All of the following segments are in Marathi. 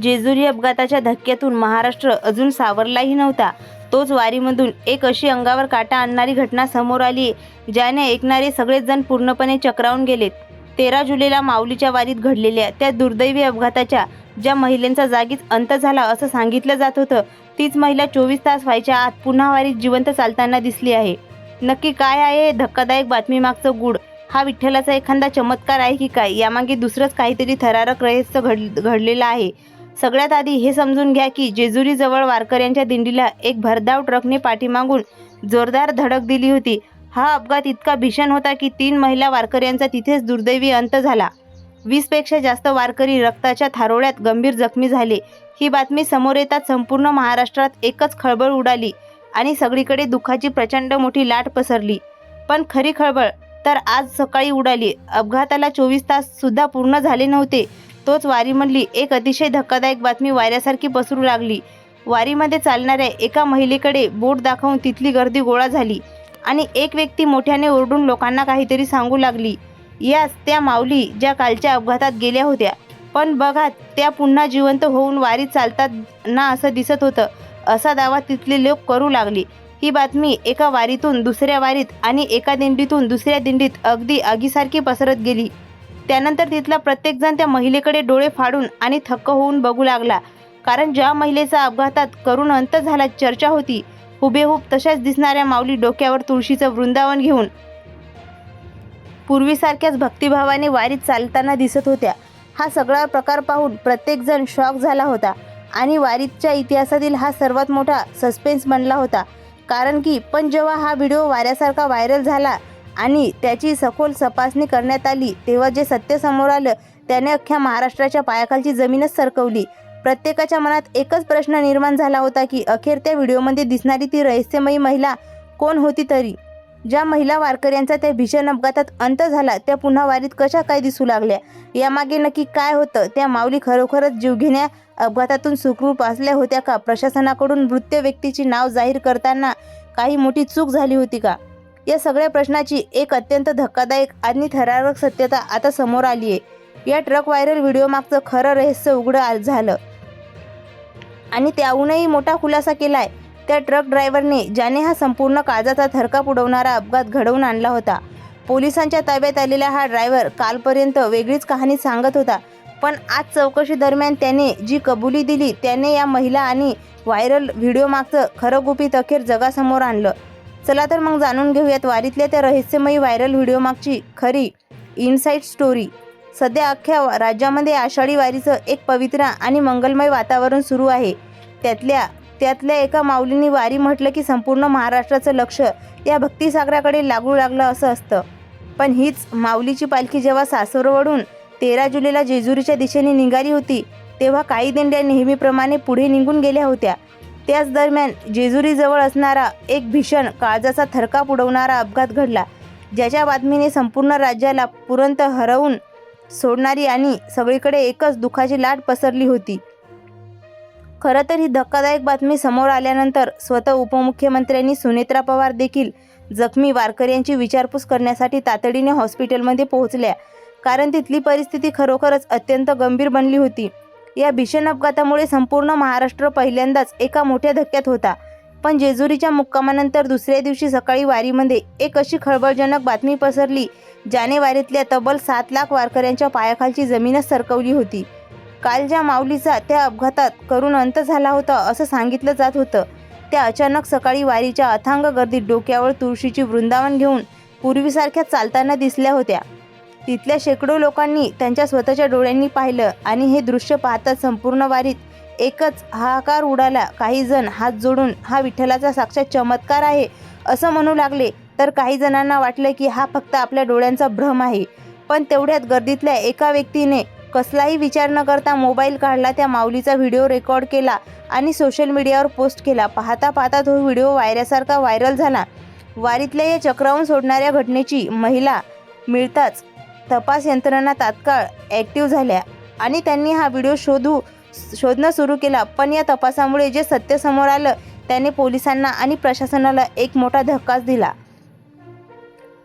जेजुरी अपघाताच्या धक्क्यातून महाराष्ट्र अजून सावरलाही नव्हता. तोच वारीमधून एक अशी अंगावर काटा आणणारी घटना समोर आली, ज्याने ऐकणारे सगळेच जण पूर्णपणे चक्रावून गेलेत. 13 जुलैला माऊलीच्या वारीत घडलेल्या त्या दुर्दैवी अपघाताच्या ज्या महिलेचा जागीच अंत झाला असं सांगितलं जात होतं, तीच महिला 24 तास व्हायच्या आत पुन्हा वारीत जिवंत चालताना दिसली आहे. नक्की काय आहे धक्कादायक बातमीमागचं गूढ? हा विठ्ठलाचा एखादा चमत्कार आहे की काय? यामागे दुसरंच काहीतरी थरारक रहस्य घडलेलं आहे. सगळ्यात आधी हे समजून घ्या की जेजुरीजवळ वारकऱ्यांच्या दिंडीला एक भरधाव ट्रकने पाठीमागून जोरदार धडक दिली होती. हा अपघात इतका भीषण होता की 3 महिला वारकऱ्यांचा तिथेच दुर्दैवी अंत झाला. 20 पेक्षा जास्त वारकरी रक्ताच्या थारोळ्यात गंभीर जखमी झाले. ही बातमी समोर येताच संपूर्ण महाराष्ट्रात एकच खळबळ उडाली आणि सगळीकडे दुःखाची प्रचंड मोठी लाट पसरली. पण खरी खळबळ तर आज सकाळी उडाली. अपघाताला 24 तास सुद्धा पूर्ण झाले नव्हते, तोच वारीमधली एक अतिशय धक्कादायक बातमी वाऱ्यासारखी पसरू लागली. वारीमध्ये चालणाऱ्या एका महिलेकडे बोट दाखवून तिथली गर्दी गोळा झाली आणि एक व्यक्ती मोठ्याने ओरडून लोकांना काहीतरी सांगू लागली. याच त्या माऊली ज्या कालच्या अपघातात गेल्या होत्या, पण बघा त्या पुन्हा जिवंत होऊन वारीत चालतात ना असं दिसत होतं, असा दावा तिथले लोक करू लागले. ही बातमी एका वारीतून दुसऱ्या वारीत आणि एका दिंडीतून दुसऱ्या दिंडीत अगदी आगीसारखी पसरत गेली. त्यानंतर तिथला प्रत्येकजण त्या महिलेकडे डोळे फाडून आणि थक्क होऊन बघू लागला, कारण ज्या महिलेचा अपघातात करुण अंत झाला चर्चा होती, हुबेहूब तशाच दिसणाऱ्या माऊली डोक्यावर तुळशीचं वृंदावन घेऊन पूर्वीसारख्याच भक्तिभावाने वारीत चालताना दिसत होत्या. हा सगळा प्रकार पाहून प्रत्येकजण शॉक झाला होता आणि वारीच्या इतिहासातील हा सर्वात मोठा सस्पेन्स बनला होता. कारण की पण जेव्हा हा व्हिडिओ वाऱ्यासारखा व्हायरल झाला आणि त्याची सखोल तपासणी करण्यात आली, तेव्हा जे सत्य समोर आलं त्याने अख्ख्या महाराष्ट्राच्या पायाखालची जमीनच सरकवली. प्रत्येकाच्या मनात एकच प्रश्न निर्माण झाला होता की अखेर त्या व्हिडिओमध्ये दिसणारी ती रहस्यमयी महिला कोण होती तरी? ज्या महिला वारकऱ्यांचा त्या भीषण अपघातात अंत झाला, त्या पुन्हा वारीत कशा काय दिसू लागल्या? यामागे नक्की काय होतं? त्या माऊली खरोखरच जीवघेण्या अपघातातून सुखरूप असल्या होत्या का? प्रशासनाकडून मृत व्यक्तीचे नाव जाहीर करताना काही मोठी चूक झाली होती का? या सगळ्या प्रश्नाची एक अत्यंत धक्कादायक आणि थरारक सत्यता आता समोर आली आहे. या ट्रक व्हायरल व्हिडिओ मागचं खरं रहस्य उघड झालं आणि त्याहूनही मोठा खुलासा केलाय त्या ट्रक ड्रायव्हरने, ज्याने हा संपूर्ण काळजाचा थरकाप उडवणारा अपघात घडवून आणला होता. पोलिसांच्या ताब्यात आलेला हा ड्रायव्हर कालपर्यंत वेगळीच कहाणी सांगत होता, पण आज चौकशी दरम्यान त्याने जी कबुली दिली त्याने या महिला आणि व्हायरल व्हिडिओ मागचं खरं गुपित अखेर जगासमोर आणलं. चला तर मग जाणून घेऊयात वारीतल्या त्या रहस्यमयी व्हायरल व्हिडिओ मागची खरी इनसाईड स्टोरी. सध्या अख्ख्या राज्यामध्ये आषाढी वारीचं एक पवित्र आणि मंगलमय वातावरण सुरू आहे. त्यातल्या एका माऊलींनी वारी म्हटलं की संपूर्ण महाराष्ट्राचं लक्ष या भक्तिसागराकडे लागू लागलं असं असतं. पण हीच माऊलीची पालखी जेव्हा सासवडवरून 13 जुलैला जेजुरीच्या दिशेने निघाली होती, तेव्हा काही दिंड्या नेहमीप्रमाणे पुढे निघून गेल्या होत्या. त्याच दरम्यान जेजुरीजवळ असणारा एक भीषण काळजाचा थरकाप उडवणारा अपघात घडला, ज्याच्या बातमीने संपूर्ण राज्याला पुरंत हरवून सोडणारी आणि सगळीकडे एकच दुःखाची लाट पसरली होती. खरं तर ही धक्कादायक बातमी समोर आल्यानंतर स्वतः उपमुख्यमंत्र्यांनी सुनेत्रा पवार देखील जखमी वारकऱ्यांची विचारपूस करण्यासाठी तातडीने हॉस्पिटलमध्ये पोहोचल्या, कारण तिथली परिस्थिती खरोखरच अत्यंत गंभीर बनली होती. या भीषण अपघातामुळे संपूर्ण महाराष्ट्र पहिल्यांदाच एका मोठ्या धक्क्यात होता. पण जेजुरीच्या मुक्कामानंतर दुसऱ्या दिवशी सकाळी वारीमध्ये एक अशी खळबळजनक बातमी पसरली, ज्याने वारीतल्या तब्बल 7 लाख वारकऱ्यांच्या पायाखालची जमीनच सरकवली होती. काल ज्या माऊलीचा त्या अपघातात करुण अंत झाला होता असं सांगितलं जात होतं, त्या अचानक सकाळी वारीच्या अथांग गर्दीत डोक्यावर तुळशीची वृंदावन घेऊन पूर्वीसारख्या चालताना दिसल्या होत्या. तिथल्या शेकडो लोकांनी त्यांच्या स्वतःच्या डोळ्यांनी पाहिलं आणि हे दृश्य पाहताच संपूर्ण वारीत एकच हाहाकार उडाला. काही जण हात जोडून हा विठ्ठलाचा साक्षात चमत्कार आहे असं म्हणू लागले, तर काही जणांना वाटलं की हा फक्त आपल्या डोळ्यांचा भ्रम आहे. पण तेवढ्यात गर्दीतल्या एका व्यक्तीने कसलाही विचार न करता मोबाईल काढला, त्या माऊलीचा व्हिडिओ रेकॉर्ड केला आणि सोशल मीडियावर पोस्ट केला. पाहता पाहता तो व्हिडिओ वाऱ्यासारखा व्हायरल झाला. वारीतल्या या चक्रावून सोडणाऱ्या घटनेची महिला मिळताच तपास यंत्रणा तात्काळ ॲक्टिव्ह झाल्या आणि त्यांनी हा व्हिडिओ शोधणं सुरू केला. पण या तपासामुळे जे सत्य समोर आलं त्याने पोलिसांना आणि प्रशासनाला एक मोठा धक्काच दिला.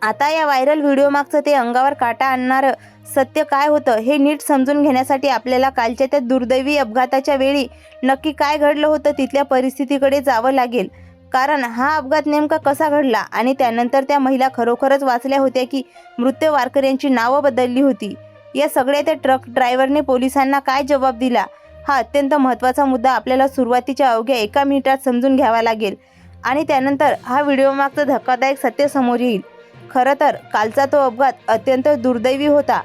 आता या व्हायरल व्हिडिओमागचं ते अंगावर काटा आणणारं सत्य काय होतं हे नीट समजून घेण्यासाठी आपल्याला कालच्या त्या दुर्दैवी अपघाताच्या वेळी नक्की काय घडलं होतं तिथल्या परिस्थितीकडे जावं लागेल. कारण हा अपघात नेमका कसा घडला आणि त्यानंतर त्या महिला खरोखरच वाचल्या होत्या की मृत वारकऱ्यांची नावं बदलली होती. या सगळ्या त्या ट्रक ड्रायव्हरने पोलिसांना काय जबाब दिला हा अत्यंत महत्त्वाचा मुद्दा आपल्याला सुरुवातीच्या अवघ्या 1 मिनिटात समजून घ्यावा लागेल आणि त्यानंतर हा व्हिडिओमागचं धक्कादायक सत्य समोर येईल. खरं तर कालचा तो अपघात अत्यंत दुर्दैवी होता.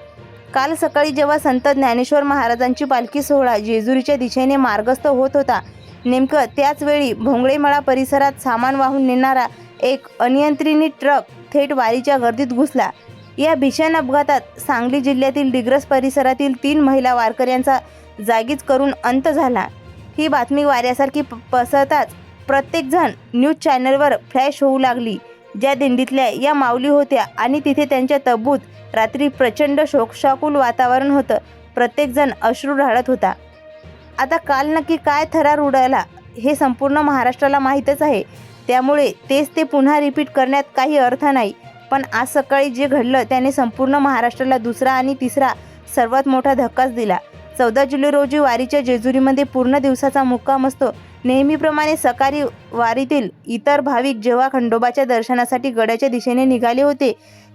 काल सकाळी जेव्हा संत ज्ञानेश्वर महाराजांची पालखी सोहळा जेजुरीच्या दिशेने मार्गस्थ होत होता, नेमकं त्याच वेळी भोंगळेमळा परिसरात सामान वाहून नेणारा एक अनियंत्रित ट्रक थेट वारीच्या गर्दीत घुसला. या भीषण अपघातात सांगली जिल्ह्यातील डिग्रस परिसरातील 3 महिला वारकऱ्यांचा जागीच करून अंत झाला. ही बातमी वाऱ्यासारखी पसरताच प्रत्येकजण न्यूज चॅनलवर फ्लॅश होऊ लागली. ज्या दिंडीतल्या या माऊली होत्या आणि तिथे त्यांच्या तब्बूत रात्री प्रचंड शोकशाकुल वातावरण होतं. प्रत्येकजण अश्रू ढाळत होता. आता काल नक्की काय थरार उडाला हे संपूर्ण महाराष्ट्राला माहीतच आहे, त्यामुळे तेच ते पुन्हा रिपीट करण्यात काही अर्थ नाही. पण आज सकाळी जे घडलं त्याने संपूर्ण महाराष्ट्राला दुसरा आणि तिसरा सर्वात मोठा धक्काच दिला. 14 जुलै रोजी वारीच्या जेजुरीमध्ये पूर्ण दिवसाचा मुक्काम असतो. नेहमीप्रमाणे सकाळी वारीतील इतर भाविक जेव्हा खंडोबाच्या दर्शनासाठी गडाच्या दिशेने निघाले होते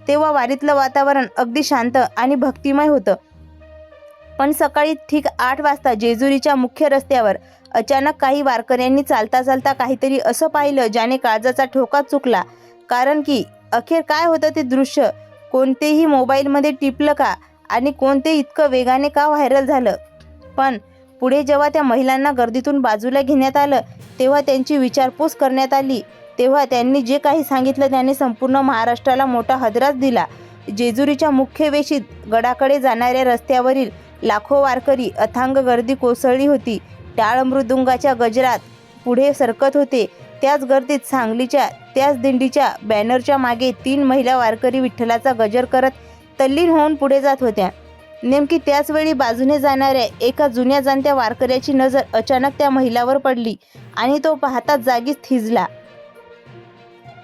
तेव्हा वारीतलं वातावरण अगदी शांत आणि भक्तिमय होतं. पण सकाळी ठीक 8 वाजता जेजुरीच्या मुख्य रस्त्यावर अचानक काही वारकऱ्यांनी चालता चालता काहीतरी असं पाहिलं ज्याने काळजाचा ठोका चुकला. कारण की अखेर काय होतं ते दृश्य कोणतेही मोबाईलमध्ये टिपलं का आणि कोणते इतकं वेगाने का व्हायरल झालं. पण पुढे जेव्हा त्या महिलांना गर्दीतून बाजूला घेण्यात आलं तेव्हा त्यांची विचारपूस करण्यात आली तेव्हा त्यांनी जे काही सांगितलं त्याने संपूर्ण महाराष्ट्राला मोठा हादराच दिला. जेजुरीच्या मुख्य वेशीत गडाकडे जाणाऱ्या रस्त्यावरील लाखो वारकरी अथांग गर्दी कोसळली होती. टाळ मृदुंगाच्या गजरात पुढे सरकत होते. त्याच गर्दीत सांगलीच्या त्याच दिंडीच्या बॅनरच्या मागे 3 महिला वारकरी विठ्ठलाचा गजर करत तल्लीन होऊन पुढे जात होत्या. नेमकी त्याच वेळी बाजूने जाणाऱ्या एका जुन्या जाणत्या वारकऱ्याची नजर अचानक त्या महिलावर पडली आणि तो पाहताच जागीच थिजला.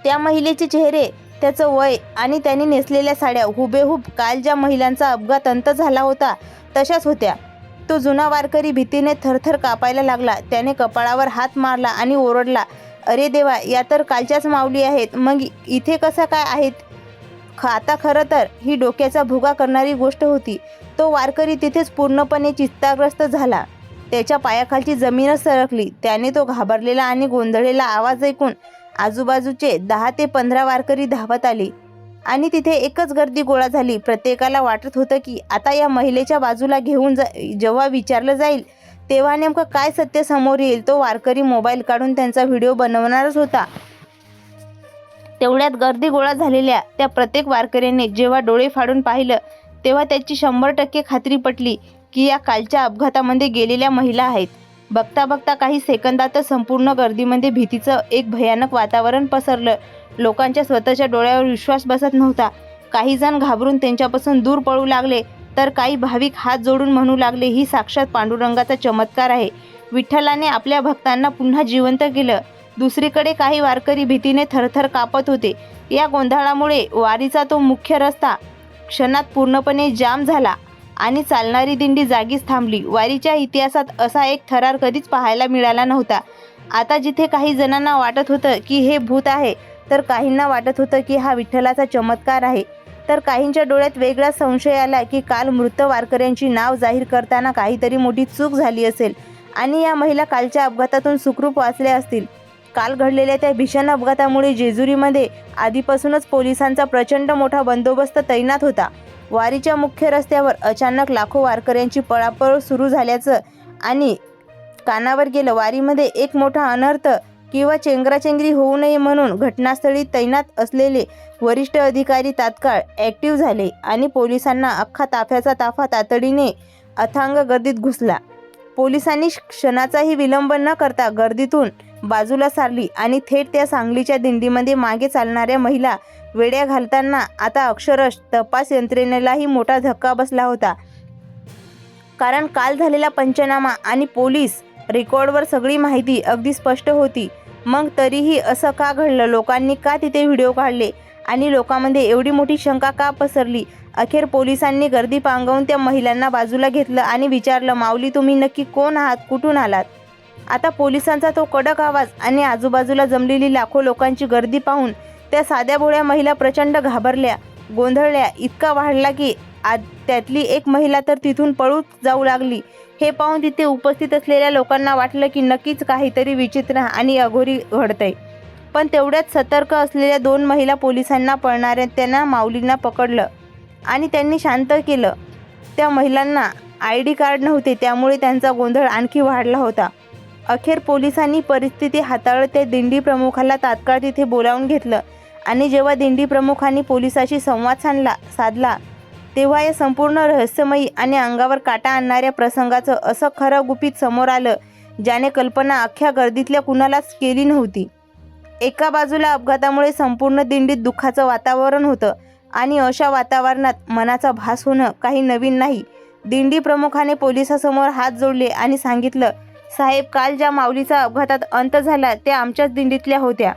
त्या महिलेचे चेहरे, त्याचं वय आणि त्याने नेसलेल्या साड्या हुबेहूब काल ज्या महिलांचा अपघात अंत झाला होता तशाच होत्या. तो जुना वारकरी भीतीने थरथर कापायला लागला. त्याने कपाळावर हात मारला आणि ओरडला, अरे देवा, या तर कालच्याच माऊली आहेत. मग इथे कसं काय आहेत? आता खरं तर ही डोक्याचा भुगा करणारी गोष्ट होती. तो वारकरी तिथेच पूर्णपणे चिंताग्रस्त झाला. त्याच्या पायाखालची जमीनच सरकली. त्याने तो घाबरलेला आणि गोंधळलेला आवाज ऐकून आजूबाजूचे 10 ते 15 वारकरी धावत आले आणि तिथे एकच गर्दी गोळा झाली. प्रत्येकाला वाटत होतं की आता या महिलेच्या बाजूला घेऊन जेव्हा विचारलं जाईल तेव्हा नेमकं काय सत्य समोर येईल. तो वारकरी मोबाईल काढून त्यांचा व्हिडिओ बनवणारच होता. तेवढ्यात गर्दी गोळा झालेल्या त्या प्रत्येक वारकऱ्याने जेव्हा डोळे फाडून पाहिलं तेव्हा त्याची 100% खात्री पटली की या कालच्या अपघातामध्ये गेलेल्या महिला आहेत. बघता बघता काही सेकंदातच संपूर्ण गर्दीमध्ये भीतीचं एक भयानक वातावरण पसरलं. लोकांच्या स्वतःच्या डोळ्यावर विश्वास बसत नव्हता. काही जण घाबरून त्यांच्यापासून दूर पळू लागले तर काही भाविक हात जोडून म्हणू लागले, ही साक्षात पांडुरंगाचा चमत्कार आहे. विठ्ठलाने आपल्या भक्तांना पुन्हा जिवंत केलं. दुसरीकडे काही वारकरी भीतीने थरथर कापत होते. या गोंधळामुळे वारीचा तो मुख्य रस्ता क्षणात पूर्णपणे जाम झाला आणि चालणारी दिंडी जागीच थांबली. वारीच्या इतिहासात असा एक थरार कधीच पाहायला मिळाला नव्हता. आता जिथे काही जणांना वाटत होतं की हे भूत आहे तर काहींना वाटत होतं की हा विठ्ठलाचा चमत्कार आहे, तर काहींच्या डोळ्यात वेगळा संशय आला की काल मृत वारकऱ्यांची नाव जाहीर करताना काहीतरी मोठी चूक झाली असेल आणि या महिला कालच्या अपघातातून सुखरूप वाचल्या असतील. काल घडलेल्या त्या भीषण अपघातामुळे जेजुरीमध्ये आधीपासूनच पोलिसांचा प्रचंड मोठा बंदोबस्त तैनात होता. वारीच्या मुख्य रस्त्यावर अचानक लाखो वारकऱ्यांची पळापळ सुरू झाल्याचं आणि कानावर गेलं. वारीमध्ये एक मोठा अनर्थ किंवा चेंगराचेंगरी होऊ नये म्हणून घटनास्थळी तैनात असलेले वरिष्ठ अधिकारी तात्काळ ॲक्टिव्ह झाले आणि पोलिसांना अख्खा ताफ्याचा ताफा तातडीने अथांग गर्दीत घुसला. पोलिसांनी क्षणाचाही विलंब न करता गर्दीतून बाजूला सारली आणि थेट त्या सांगलीच्या दिंडीमध्ये मागे चालणाऱ्या महिला वेड्या घालताना आता अक्षरशः तपास यंत्रणेलाही मोठा धक्का बसला होता. कारण काल झालेला पंचनामा आणि पोलीस रेकॉर्डवर सगळी माहिती अगदी स्पष्ट होती. मग तरीही असं का घडलं? लोकांनी का तिथे व्हिडिओ काढले आणि लोकांमध्ये एवढी मोठी शंका का पसरली? अखेर पोलिसांनी गर्दी पांगवून त्या महिलांना बाजूला घेतलं आणि विचारलं, माऊली तुम्ही नक्की कोण आहात, कुठून आलात? आता पोलिसांचा तो कडक आवाज आणि आजूबाजूला जमलेली लाखो लोकांची गर्दी पाहून त्या साध्या भोळ्या महिला प्रचंड घाबरल्या, गोंधळल्या. इतका वाढला की त्यातली एक महिला तर तिथून पळून जाऊ लागली. हे पाहून तिथे उपस्थित असलेल्या लोकांना वाटलं की नक्कीच काहीतरी विचित्र आणि अघोरी घडतंय. पण तेवढ्यात सतर्क असलेल्या 2 महिला पोलिसांना पळणाऱ्या त्यांना माऊलींना पकडलं आणि त्यांनी शांत केलं. त्या महिलांना ID कार्ड नव्हते, त्यामुळे त्यांचा गोंधळ आणखी वाढला होता. अखेर पोलिसांनी परिस्थिती हाताळत त्या दिंडी प्रमुखाला तात्काळ तिथे बोलावून घेतलं आणि जेव्हा दिंडी प्रमुखांनी पोलिसाशी संवाद साधला तेव्हा या संपूर्ण रहस्यमयी आणि अंगावर काटा आणणाऱ्या प्रसंगाचं असं खरं गुपित समोर आलं, ज्याने कल्पना अख्ख्या गर्दीतल्या कुणालाच केली नव्हती. एका बाजूला अपघातामुळे संपूर्ण दिंडीत दुःखाचं वातावरण होतं आणि अशा वातावरणात मनाचा भास होणं काही नवीन नाही. दिंडी प्रमुखाने पोलिसासमोर हात जोडले आणि सांगितलं, साहेब, काल ज्या माऊलीचा अपघातात अंत झाला त्या आमच्याच दिंडीतल्या होत्या.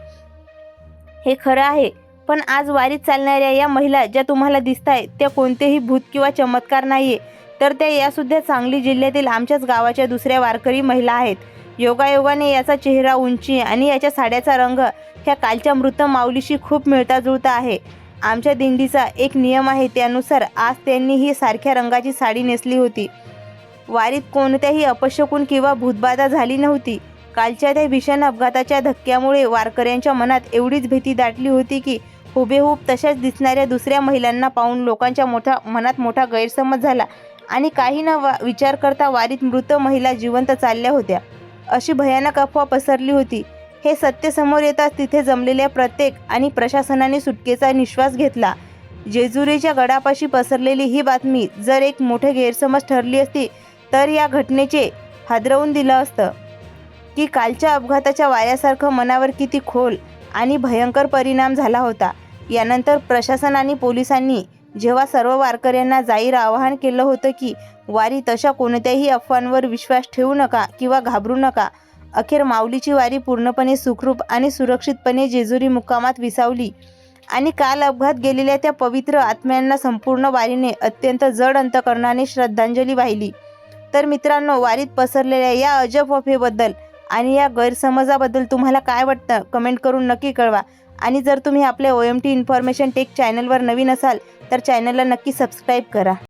हे खरं आहे, पण आज वारीत चालणाऱ्या या महिला ज्या तुम्हाला दिसतायत त्या कोणतेही भूत किंवा चमत्कार नाहीये, तर त्या यासुद्धा सांगली जिल्ह्यातील आमच्याच गावाच्या दुसऱ्या वारकरी महिला आहेत. योगायोगाने याचा चेहरा, उंची आणि याच्या साड्याचा रंग ह्या कालच्या मृत माऊलीशी खूप मिळता जुळता आहे. आमच्या दिंडीचा एक नियम आहे, त्यानुसार आज त्यांनी ही सारख्या रंगाची साडी नेसली होती. वारीत कोणत्याही अपशकुन किंवा भूतबाधा झाली नव्हती. कालच्या त्या भीषण अपघाताच्या धक्क्यामुळे वारकऱ्यांच्या मनात एवढीच भीती दाटली होती की हुबेहूब तशाच दिसणाऱ्या दुसऱ्या महिलांना पाहून लोकांच्या मनात मोठा गैरसमज झाला आणि काही न विचार करता वारीत मृत महिला जिवंत चालल्या होत्या अशी भयानक अफवा पसरली होती. हे सत्य समोर येताच तिथे जमलेल्या प्रत्येक आणि प्रशासनाने सुटकेचा निश्वास घेतला. जेजुरीच्या गडापाशी पसरलेली ही बातमी जर एक मोठे गैरसमज ठरली असती तर या घटनेचे हादरवून दिलं असतं की कालच्या अपघाताच्या वाऱ्यासारखं मनावर किती खोल आणि भयंकर परिणाम झाला होता. यानंतर प्रशासन आणि पोलिसांनी जेव्हा सर्व वारकऱ्यांना जाहीर आवाहन केलं होतं की वारीत अशा कोणत्याही अफवांवर विश्वास ठेवू नका किंवा घाबरू नका, अखेर माऊलीची वारी पूर्णपणे सुखरूप आणि सुरक्षितपणे जेजुरी मुक्कामात विसावली आणि काल अपघात गेलेल्या त्या पवित्र आत्म्यांना संपूर्ण वारीने अत्यंत जड अंतकरणाने श्रद्धांजली वाहिली. तर मित्रांनो, वारीत पसरलेल्या या अजब अफवेबद्दल आणि या गैरसमजाबद्दल तुम्हाला काय वाटतं कमेंट करून नक्की कळवा. आणि जर तुम्ही आपल्या OMT इन्फॉर्मेशन टेक चॅनलवर नवीन असाल तर चॅनलला नक्की सबस्क्राईब करा.